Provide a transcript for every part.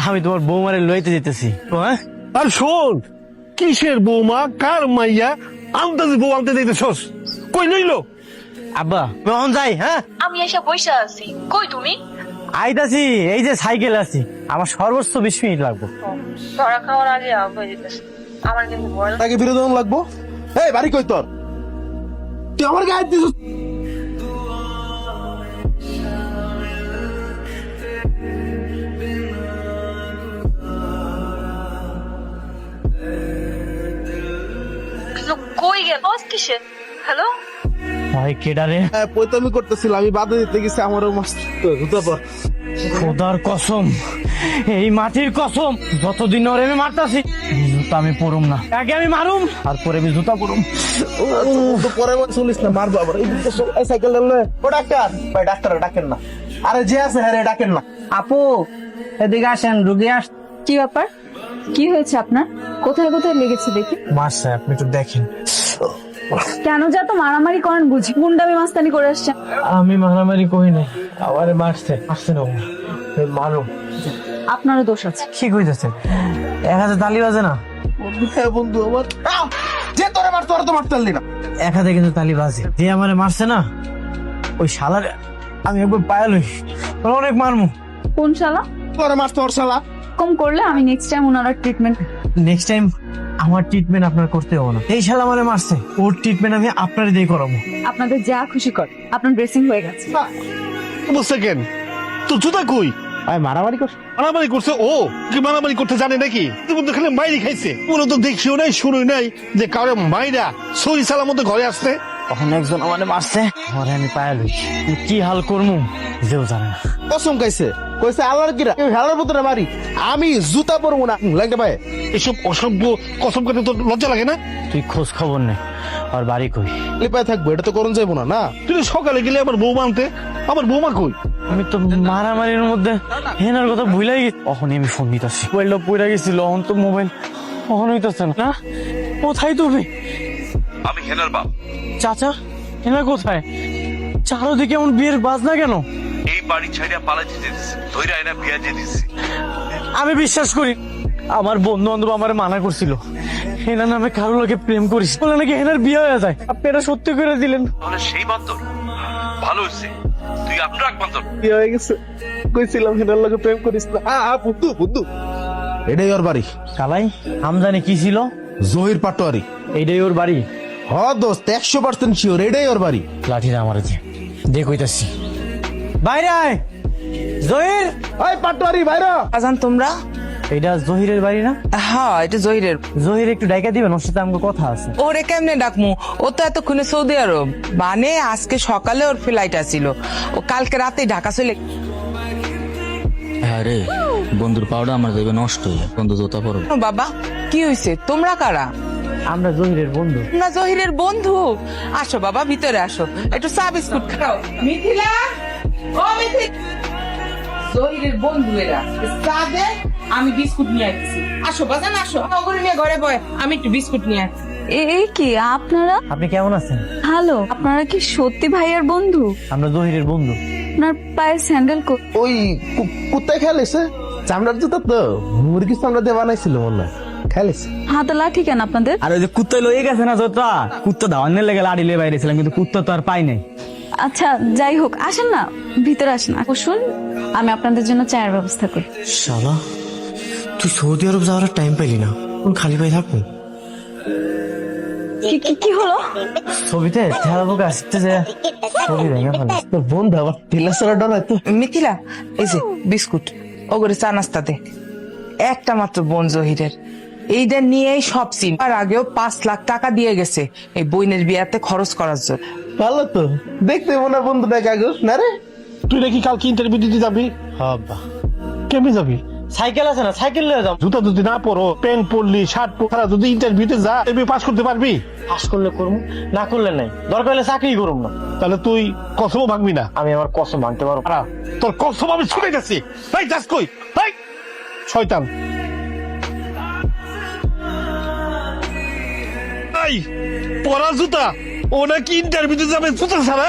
আমি তোমার বৌমারে লইতে যেতেছি। হ্যাঁ, আর শোন, কিসের বৌমা, কার মাইয়া আনতে বউ আনতে দিতেছস? কই লইলো? আব্বা কখন যাই? হ্যাঁ, আমি এসে বসে আছি। কই তুমি? আইতাছি, এই যে সাইকেল আছি, আমার সর্বোচ্চ 20 মিনিট লাগবে। ধরা খাওয়ার আগে আপ হয়ে যেতেছে। আমার কিন্তু ভয় লাগে। তাকে বিরোধন লাগবো। এই বাড়ি কই তোর? তুই আমার গায়ে দিস। কিন্তু কই গেল? বস কিসে? হ্যালো? ভাই কেডারে? পয়তামি করতেছিল, আমি বাধা দিতে গেছি, আমারও মাস্ত জুতা পর। খোদার কসম, এই মাটির কসম, যতদিন ওরে আমি মারতাছি জুতা আমি পরুম না। আগে আমি মারুম, তারপরে আমি জুতা পরুম। তো পরে শুনিস না, মারবো আবার। এই সাইকেল ও ডাক্তার ভাই, ডাক্তার ডাকেন না। আরে যে আছে হ্যাঁ রে, ডাকেন না। আপু এদিকে আসেন, রুগী আস। কি ব্যাপার? কি হয়েছে আপনার? কোথায় কোথায় লেগেছে দেখি? মারছে, আপনি একটু দেখেন। কেন যে এত মারামারি করেন বুঝি? গুন্ডামি মাস্তানি করে আসছেন। আমি মারামারি করি নাই, আবার মারছে। আসছে না মারো। আপনারও দোষ আছে। কি কইতেছে? 1000 তালি বাজে না? হ্যাঁ বন্ধু আমার, যে তোরে মারতো আর তো মারতে পারলি না। 1000 কিন্তু তালি বাজে। যে আমারে মারছে না, ওই শালার আমি একবার পায়া লই, অনেক মারমু। কোন শালা? তোরে মারতো ওর শালা। কম করলে আমি নেক্সট টাইম ওনার ট্রিটমেন্ট। নেক্সট টাইম আমার ট্রিটমেন্ট আপনার করতে হবে না। এই শালা আমারে মারছে, ওর ট্রিটমেন্ট আমি আপনার দিয়ে করাবো। আপনাদের যা খুশি কর। আপনার ড্রেসিং হয়ে গেছে। বুঝছে কেন? তোর জুতা কই? ভাই মারামারি করছ? মারামারি করছে ও? কি মারামারি করতে জানে নাকি? তুমি তো খালি মাইরি খাইছে, কোনো তো দেখিও নাই, শুরুই নাই যে কারো মাইরা সহি সালামত ঘরে আসছে। তখন একজন আমারে মারছে, ঘরে আমি পায়া লই। কি হাল করমু যেও জানে না। কসম খাইছে, কইছে আল্লাহর কিরা হেলার ভিতরে মারি, আমি জুতা পরবো না। লাগে ভাই এসব অসভ্য কসম কাটে তোর লজ্জা লাগে না? তুই খোঁজ খবর নে, আর বাড়ি কই? লিপায় থাকবো, এটা তো করুন যাইবো না। না তুই তো সকালে গেলে আমার বৌমা আনতে, আমার বৌমা কই? আমি তো মারামারির মধ্যে হেনার কথা ভুলাই গেছি। তখনই আমি ফোন দিতেছি, মোবাইলটা পড়ে গেছিল, এখন তো মোবাইল কখন হইতেছে না। কোথায় তুমি? আমি হেনার বাপ। চাচা, হেনা কোথায়? চারোদিকে এমন বিয়ের বাজনা কেন? এই বাড়ি ছাইড়া পালাইতে দিতেছি, ধইরা এনা বিয়া দিয়ে দিছি। আমি বিশ্বাস করি, আমার বন্ধু বান্ধব আমার মানা করছিল হেনা নামে কারো লোকে প্রেম করিস বলে নাকি হেনার বিয়ে হয়ে যায়। আপনি এটা সত্যি করে দিলেন। তাহলে সেই বান্দর ভালো হয়েছে, তুই আপনার এক বান্দর। কি হয়ে গেছে? কইছিলাম হেনার লগে প্রেম করিস না। বুদ্ধু বুদ্ধু, এটাই ওর বাড়ি। কালাই আমজানি কি ছিল? জহির পাটোয়ারি। এইটাই ওর বাড়ি? হ দোস্ত, 100% শিওর এটাই ওর বাড়ি। লাঠিটা আমার দেখ হইতাছি। বাইরে আয় জহির। ওই পাটোয়ারি বাইরে। আজান তোমরা? এইটা জহিরের বাড়ি না? হ্যাঁ এটা জহিরের। জহির একটু ডাইকা দিবেন, ওর সাথে আমাকে কথা আছে। ওরে কেমনে ডাকমু? ও তো এতক্ষণে সৌদি আরব, মানে আজকে সকালে ওর ফ্লাইট আছিল, ও কালকে রাতে ঢাকা চলে। হ্যাঁ রে, বন্ধুর পাউডার আমার যাবে নষ্ট হয়ে, বন্ধু জোতা পরবে। ও বাবা, কি হয়েছে? তোমরা কারা? আমরা জহিরের বন্ধু। না জহিরের বন্ধু? আসো বাবা ভিতরে আসো, একটু চা বিস্কুট খাও। মিথিলা, ও মিথিলা, জহিরের বন্ধু এরা, চা দে, আমি বিস্কুট নিয়ে আসছি। আসো বাজান আসো, ওগুলো নিয়ে ঘরে বয়, আমি একটু বিস্কুট নিয়ে আসছি। এই কি আপনারা? আপনি কেমন আছেন? হ্যালো, আপনারা কি সত্যি ভাইয়ার বন্ধু? আমরা জহিরের বন্ধু। আপনার পায়ে স্যান্ডেল ওই কুত্তায় খেলেছে, চামড়ার জুতা তো মুরগির চামড়া দিয়ে বানাইছিল মনে হয়, খেলেছে। হাতে লাঠি কেন আপনাদের? আর ওই যে কুত্তা লয়ে গেছে না জোতা, কুত্তা ধাওয়ানের লেগে লাড়ি লে বাইরে ছিলাম, কিন্তু কুত্তা তো আর পাই নাই। আচ্ছা যাই হোক, আসেন না ভিতরে, আসেন বসুন, আমি আপনাদের জন্য চায়ের ব্যবস্থা করি। শালা, তুই সৌদি আরব যাওয়ার টাইম পাইলি না, খালি পাই থাকবো। কি হলো? ছবিতে ঠেলাবো আসতে যে ছবি ভেঙে ফেলে। তোর বন্ধু আবার ঠেলাছড়া ডরায় তো। মিথিলা, এই যে বিস্কুট, ওগুলো চা নাস্তা দে। একটা মাত্র বোন জহিরের, এইটা নিয়েই সব সিন। আর আগেও 5 লাখ টাকা দিয়ে গেছে এই বইনের বিয়াতে খরচ করার জন্য। ভালো তো, দেখতে মনে হয় বন্ধুটা কাগজ না রে। তুই নাকি কালকে ইন্টারভিউ দিতে যাবি? হবা কেমনি যাবি? সাইকেল আছে না, সাইকেল নিয়ে যাও। জুতা যদি না পরো, প্যান্ট পরলি, শার্ট পরা, যদি ইন্টারভিউতে যা, ইন্টারভিউ পাস করতে পারবি? পাস করলে করবো, না করলে নাই। দরকার হলে চাকরি করুম না। তাহলে তুই কসমও ভাঙবি না? আমি আমার কসম ভাঙতে পারবো। আরা, তোর কসম আমি ছুটে যাচ্ছি। তাই যাস কই? তাই শয়তান। তাই পরা জুতা, ও নাকি ইন্টারভিউতে যাবে জুতা ছাড়া?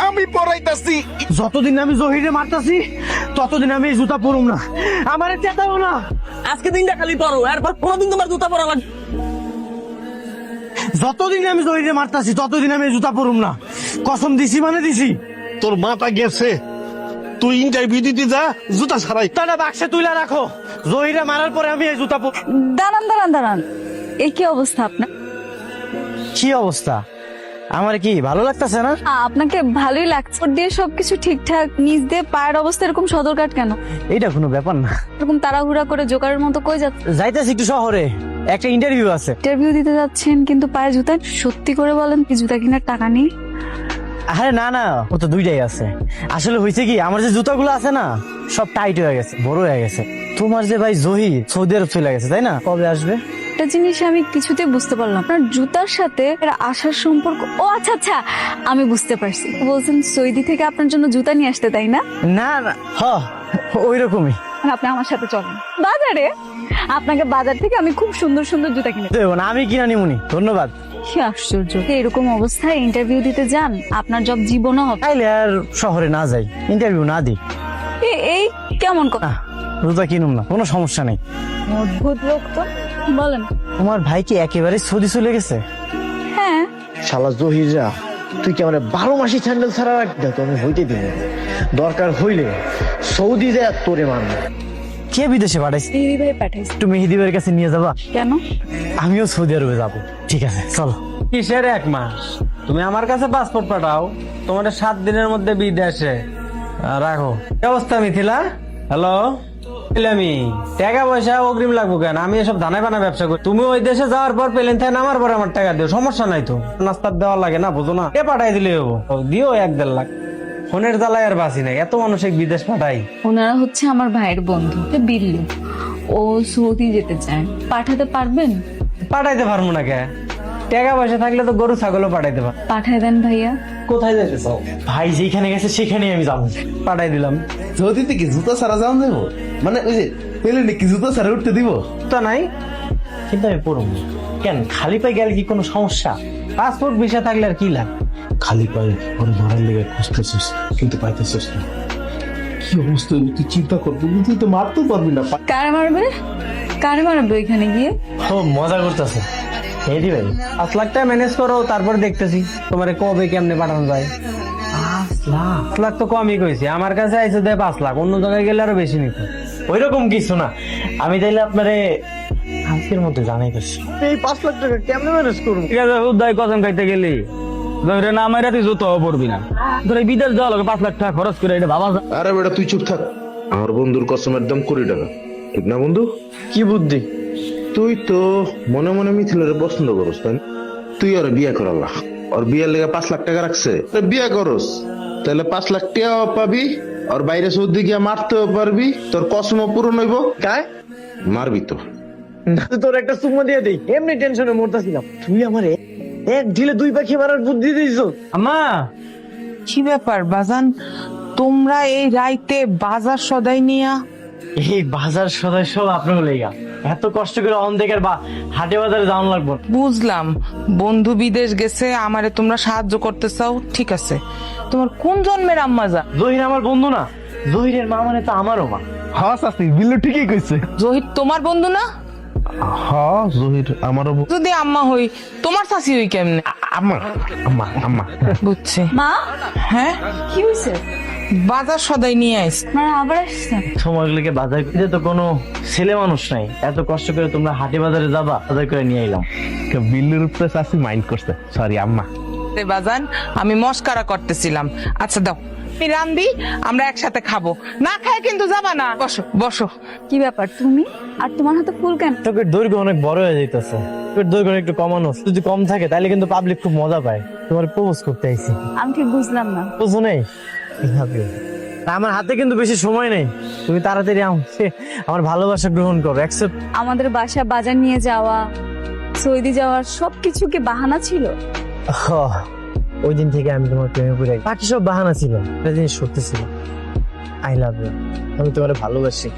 আমি পড়াইতাছি। যতদিন আমি জহিরে মারতাছি ততদিন আমি এই জুতা পরুম না। আমারে চেতাও না। আজকে দিনটা খালি পরো, এরপর কোনোদিন তোমার জুতা পরা লাগবে। যতদিন আমি জহিরে মারতাছি ততদিন আমি এই জুতা পরুম না। কসম দিছি মানে দিছি। তোর মাথা গেছে, তুই ইন্টারভিউ দিতে যা জুতা ছাড়াই। তাহলে বাক্সে তুলে রাখো, জহিরে মারার পরে আমি এই জুতা দাঁড়ান এই কি অবস্থা আপনার? কি অবস্থা? আমার কি ভালো লাগতেছে না? আপনাকে ভালোই লাগছে। ওর দিয়ে সবকিছু ঠিকঠাক, নিজ দিয়ে পায়ের অবস্থা এরকম সদরকাট কেন? এইটা কোনো ব্যাপার না। এরকম তাড়াহুড়া করে জোকারের মতো কই যাচ্ছে? যাইতেছি একটু শহরে, একটা ইন্টারভিউ আছে। ইন্টারভিউ দিতে যাচ্ছেন কিন্তু পায়ে জুতা? সত্যি করে বলেন কি জুতা কেনার টাকা নেই? আরে না না, ও তো দুইটাই আছে। আসলে হয়েছে কি, আমার যে জুতাগুলো আছে না সব টাইট হয়ে গেছে, বড় হয়ে গেছে। তোমার যে ভাই জহি সৌদি আরব চলে গেছে, তাই না? কবে আসবে? একটা জিনিস আমি কিছুতেই বুঝতে পারলাম, আপনার জুতার সাথে এর আসার সম্পর্ক। ও আচ্ছা, আমি বুঝতে পারছি। বলছেন সৌদি থেকে আপনার জন্য জুতা নিয়ে আসতে, তাই না? না না, ওই রকমই। আপনি আমার সাথে চলেন বাজারে, আপনাকে বাজার থেকে আমি খুব সুন্দর সুন্দর জুতা কিনে দেবো না, আমি কিনা নিমুনি। ধন্যবাদ। কি আশ্চর্য, এরকম অবস্থায় ইন্টারভিউ দিতে যান, আপনার জব জীবনও হবে। তাইলে আর শহরে না যাই, ইন্টারভিউ না দিই। এই কেমন কথা? জুতা কিনুম না, কোনো সমস্যা নেই। অদ্ভুত লোক তো। বলেন, তোমার ভাই কি একেবারে সৌদি চলে গেছে? হ্যাঁ। শালা জহিররা, তুই কি আমার 12 মাসি স্যান্ডেল ছাড়া রাখবে? তো আমি হইতে দিব, দরকার হইলে সৌদি যায় তোরে মারবে। কে বিদেশে পাঠাইছে? মেহেদি ভাই পাঠাইছে। একটু মেহেদি ভাইয়ের কাছে নিয়ে যাবা? কেন? আমিও সৌদি আরবে যাবো। ঠিক আছে, চলো। কিসের 1 মাস? তুমি আমার কাছে পাসপোর্ট পাঠাও, তোমার 7 দিনের মধ্যে বিদেশে রাখো। কি অবস্থা মিথিলা? হ্যালো, আমি টাকা পয়সা অগ্রিম লাগবো কেন? আমি এসব ধানে বানা ব্যবসা করি। তুমি ওই দেশে যাওয়ার পর প্লেন থেকে নামার পর আমার টাকা দিও, সমস্যা নাই তো। নাস্তার দেওয়া লাগে না, বুঝো না? এ পাঠাই দিলে হবো, দিও 1-1.5 লাখ। ফোনের জ্বালায় আর বাঁচি নাই, এত মানুষ বিদেশ পাঠাই। ওনারা হচ্ছে আমার ভাইয়ের বন্ধু বিল্লু, ও সৌদি যেতে চায়, পাঠাতে পারবেন? পাঠাইতে পারবো না কে? টাকা পয়সা থাকলে তো গরু ছাগলও পাঠাইতে পার। পাঠাই দেন ভাইয়া। কোথায় যেতে চাও? ভাই যেখানে গেছে সেখানেই আমি যাবো। পাঠাই দিলাম। সৌদিতে কি জুতা ছাড়া যান দেবো? মানে ওই যে পেলে কি জুতা ছাড়া উঠতে দিব? তো নাই, কিন্তু আমি পড়ব না। কেন, খালি পায়ে গেলে কি কোনো সমস্যা? পাসপোর্ট ভিসা থাকলে আর কি লাগ? খালি পায়ে ওরে মারার লেগে খুঁজতেছিস কিন্তু পাইতেছিস না। কি অবস্থা তুই চিন্তা করবি, তুই তো মারতেও পারবি না। কারে মারবে ওইখানে গিয়ে? ও মজা করতেছে। মেহেদি ভাই 5 লাখ টাকা ম্যানেজ করো, তারপর দেখতেছি তোমারে কবে কেমনে পাঠানো যায়। 5 লাখ তো কমই কইছি, আমার কাছে আইছে 5 লাখ, অন্য জায়গায় গেলে আরো বেশি নিত। ওইরকম কিছু না, আমি তাইলে আপনারে আজকের মধ্যে জানাইতেছি। এই 5 লাখ টাকা কেমনে ম্যানেজ করবো? ঠিক আছে, উদয় কসম খাইতে গেলি ধরে না আমার তুই জুতো পড়বি না। ধরে বিদেশ যাওয়া লাগে 5 লাখ টাকা খরচ করে, এটা বাবা। আরে বেটা তুই চুপ থাক। আমার বন্ধুর কসমের দাম 20 টাকা, ঠিক না বন্ধু? কি বুদ্ধি? তুই তো মনে মনে মিথিলারে পছন্দ করস, তাই না? তুই ওর বিয়ে করালা, ওর বিয়ের লেগে 5 লাখ টাকা রাখছে, বিয়ে করস তাহলে 5 লাখ টাকাও পাবি, ওর বাইরে সৌদি গিয়া মারতেও পারবি, তোর কসমও পূরণ হইব। কায় মারবি তো? তোর একটা সুম্মা দিয়ে দিই, এমনি টেনশনে মরতাছিলাম। তুই আমারে 1 ঢিলে 2 পাখি মারার বুদ্ধি দিয়েছো। আম্মা, কি ব্যাপার বাজান, তোমরা এই রাইতে বাজার সদাই নিয়া? এই বাজার সদাই সব আপনার লেগা, এত কষ্ট করে অন্ধেকের বা হাটে বাজারে যাওয়ান লাগবো। বুঝলাম, বন্ধু বিদেশ গেছে, আমারে তোমরা সাহায্য করতে চাও, ঠিক আছে। তোমার কোন জন্মের আম্মা যা? জহির আমার বন্ধু না, জহিরের মা মানে তো আমারও মা। হ্যাঁ চাচি, বিল্লু ঠিকই কইছে। জহির তোমার বন্ধু না? হ্যাঁ জহির আমারও যদি আম্মা হই, তোমার চাচি হই কেমনে? আম্মা আম্মা আম্মা। বুঝছি। মা, হ্যাঁ, কি হয়েছে? বাজার সদাই নিয়ে আইস। আপনারা আবার আসছেন? তোমাগুলোকে বাজার করতে তো কোনো ছেলে মানুষ নাই, এত কষ্ট করে তোমরা হাটে বাজারে যাবা, বাজার করে নিয়ে এলাম। বিল্লুর উপরে চাষি মাইন্ড করছে, সরি আম্মা। বাজান, আমি মস্কারা করতেছিলাম। আচ্ছা দাও, আমি রান্দি, আমরা একসাথে খাবো। না খায় কিন্তু যাবা না। বসো বসো। কি ব্যাপার তুমি আর তোমার হাতে ফুল কেন? তোকের দৈর্ঘ্য অনেক বড় হয়ে যাইতেছে, তোকের দৈর্ঘ্য একটু কমানো। যদি কম থাকে তাহলে কিন্তু পাবলিক খুব মজা পায়। তোমার প্রপোজ করতে আইছি। আমি ঠিক বুঝলাম না। বুঝো নেই? আমার হাতে কিন্তু বেশি সময় নেই, তুমি তাড়াতাড়ি আমার ভালোবাসা গ্রহণ করো। অ্যাকসেপ্ট। আমাদের বাসা বাজার নিয়ে যাওয়া, সৌদি যাওয়ার সবকিছু কি বাহানা ছিল? ওই দিন থেকে আমি তোমার প্রেমে পড়ে গেছি। বাকি সব বাহানা ছিল, একটা জিনিস সত্যি ছিল। আই লাভ ইউ, আমি তোমার ভালোবাসি।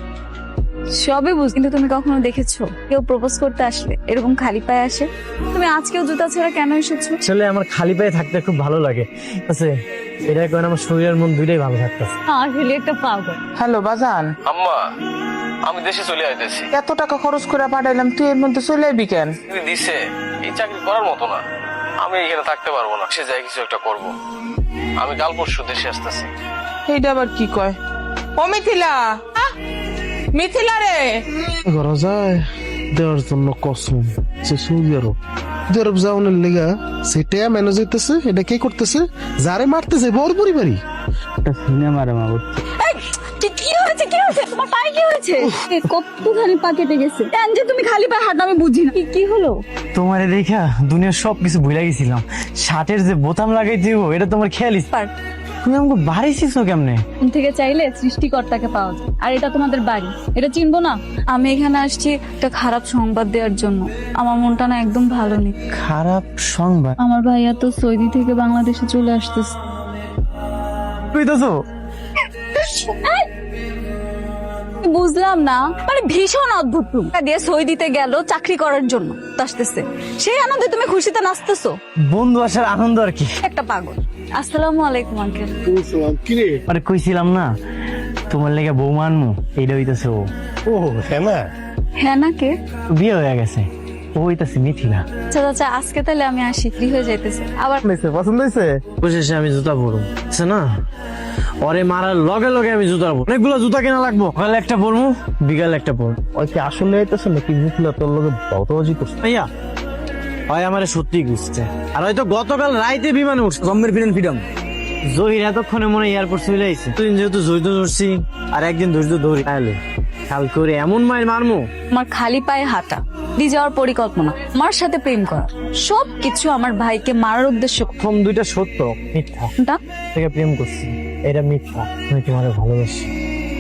সবই বুঝ, কিন্তু তুমি কখনো দেখেছো কেউ প্রপোজ করতে আসলে এরকম খালি পায়ে আসে? তুমি আজকেও জুতা ছাড়া কেন এসেছো? আসলে আমার খালি পায়ে থাকতে খুব ভালো লাগে আছে, এটা কারণে আমার শরীর আর মন দুইটাই ভালো থাকতেছে। আসলে একটা পাগল। হ্যালো বাজান, আম্মা আমি দেশে চলে আইতেছি। এত টাকা খরচ করে পাঠাইলাম, তুই এর মধ্যে চলে আইবি কেন? তুমি দিছে এই চাকরি করার মতো না, আমি এখানে থাকতে পারবো না। সে যাই কিছু একটা করব। আমি কাল পরশু দেশে আসতেছি। এইটা আবার কি কয়? ও মিথিলা, মিথিলা রে, করা যায় দেওয়ার জন্য কসম সে সৌদি আরব যাওয়ানোর লেগা সেটা ম্যানেজ হইতেছে। এটা কে করতেছে? যারে মারতেছে বর পরিবারই। কি হয়েছে? কি হয়েছে? তোমার পায়ে কি হয়েছে? কতখানি পা কেটে গেছে। কেন যে তুমি খালি পায়ে হাঁটো আমি বুঝি না। কি হলো? তোমারে দেখা দুনিয়ার সবকিছু ভুলে গেছিলাম। শার্টের যে বোতাম লাগাই দিব এটা তোমার খেয়ালিস। তুমি আমাকে বাড়িছিস কেমনে? মন থেকে চাইলে সৃষ্টিকর্তাকে পাওয়া যায়। আর এটা তোমাদের বাড়ি, এটা চিনবো না? আমি এখানে আসছি একটা খারাপ সংবাদ দেওয়ার জন্য। আমার মনটা না একদম ভালো নেই। খারাপ সংবাদ? আমার ভাইয়া তো সৌদি থেকে বাংলাদেশে চলে আসতেছে। কইতাছো? বুঝলাম না, মানে ভীষণ অদ্ভুত। টাকা দিয়ে সই দিতে গেল চাকরি করার জন্য, আসতেছে সেই আনন্দে তুমি খুশিতে নাচতেছো। বন্ধু আসার আনন্দ আর কি। একটা পাগল। আসসালামু আলাইকুম আঙ্কেল। কিরে? আরে কইছিলাম না তোমার লেগে বউ মানমু, এইটা হইতাছে ও। ও হ্যাঁ না, হ্যাঁ না কে? বিয়ে হয়ে গেছে, ও হইতাছে মিথিলা। আচ্ছা আচ্ছা, আজকে তাহলে আমি আসি, ফ্রি হয়ে যাইতেছে আবার। পছন্দ হয়েছে? অবশেষে আমি জুতা পরবো, আছে না? ওরে মারার লগে লগে আমি জুতা পরবো। অনেকগুলো জুতা কেনা লাগবো। সকালে একটা পরবো, বিকালে একটা পরবো। ওই কি আসলে আইতেছে নাকি মিথিলা তোর লগে বাউতাবাজি করছে? ভাইয়া হয় আমার সত্যি বুঝছে। আর হয়তো গতকাল রাইতে বিমানে উঠছে জম্মের ফ্রিডম। জহির এতক্ষণে মনে এয়ারপোর্ট চলে আইছে। দুদিন যেহেতু ধৈর্য ধরছি আর একদিন ধৈর্য ধরি, তাহলে কাল করে এমন মায়ের মারমু। আমার খালি পায়ে হাঁটা, দিয়ে যাওয়ার পরিকল্পনা, আমার সাথে প্রেম করা, সবকিছু আমার ভাইকে মারার উদ্দেশ্য। প্রথম দুইটা সত্য, মিথ্যা। কোনটা? থেকে প্রেম করছি, এটা মিথ্যা। আমি তোমারে ভালোবাসি।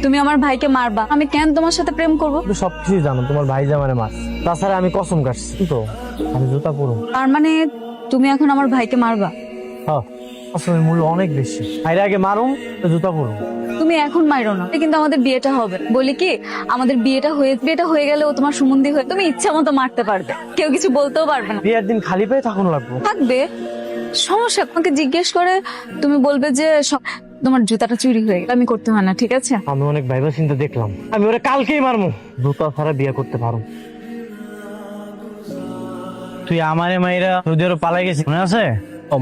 তুমি আমার ভাইকে মারবা, আমি কেন তোমার সাথে প্রেম করব? তুমি সবকিছু জানো, তোমার ভাই যে আমারে মার। তাছাড়া আমি কসম কাটছি তো আমি জুতা পরবো। তার মানে তুমি এখন আমার ভাইকে মারবা? হ্যাঁ, কসমের মূল্য অনেক বেশি। ভাইরে আগে মারুম, জুতা পরবো। তুমি এখন মাইরো না, কিন্তু আমাদের বিয়েটা হবে। বলি কি, আমাদের বিয়েটা হয়ে গেলে ও তোমার সুমন্দি হয়ে তুমি ইচ্ছা মতো মারতে পারবে, কেউ কিছু বলতেও পারবে না। বিয়ের দিন খালি পায়ে থাকুন লাগবো। থাকবে, সমস্যা। তোমাকে জিজ্ঞেস করে তুমি বলবে যে তোমার জুতাটা চুরি হয়ে গেল। আমি করতে হয় না, ঠিক আছে? আমি অনেক ভাইবা চিন্তা দেখলাম, আমি ওরা কালকেই মারমু। জুতা ছাড়া বিয়ে করতে পারো? তুই আমারে মাইরা সৌদি আরব পালাই গেছিস, মনে আছে?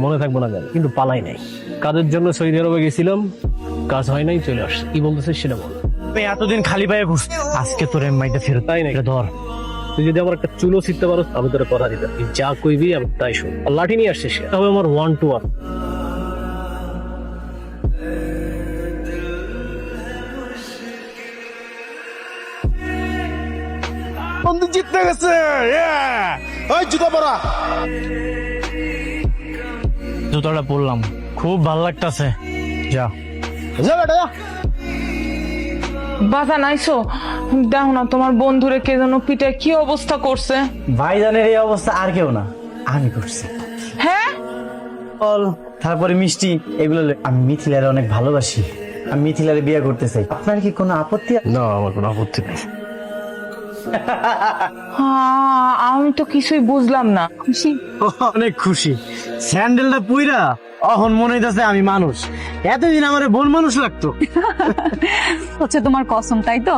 মনে থাকবো না কেন, কিন্তু পালাই নাই। কাজের জন্য সৌদি আরবে গেছিলাম, কাজ হয় নাই, চলে আসছে। কি বলতেছিস সেটা বল। আমি এতদিন খালি পায়ে ঘুরছি, আজকে তোর মাইটা ফেরত। তাই নাকি? এটা ধর। তুই যদি আমার একটা চুলো ছিটতে পারো, আমি তোর কথা দিতাম। তুই যা কইবি আমি তাই শুন। আর লাঠি নিয়ে আসছিস, এটা হবে আমার 1 to 1। বন্ধু জিততে গেছে। ওই জুতা পরা। জুতাটা পরলাম, খুব ভালো লাগতেছে। যা যা বেটা যা। বাজা নাইছো, দেখো না তোমার বন্ধুরে কে যেন পিঠে কি অবস্থা করছে। ভাইজানের এই অবস্থা আর কেউ না, আমি করছি। হ্যাঁ, ফল, তারপরে মিষ্টি, এগুলো আমি মিথিলারে অনেক ভালোবাসি। আমি মিথিলারে বিয়ে করতে চাই। আপনার কি কোনো আপত্তি? না, আমার কোনো আপত্তি নেই। আমি তো কিছুই বুঝলাম না। খুশি? অনেক খুশি। স্যান্ডেলটা পুইরা অহন মনে হইতাছে আমি মানুষ। এতদিন আমার বোন মানুষ লাগতো। হচ্ছে তোমার কসম, তাই তো?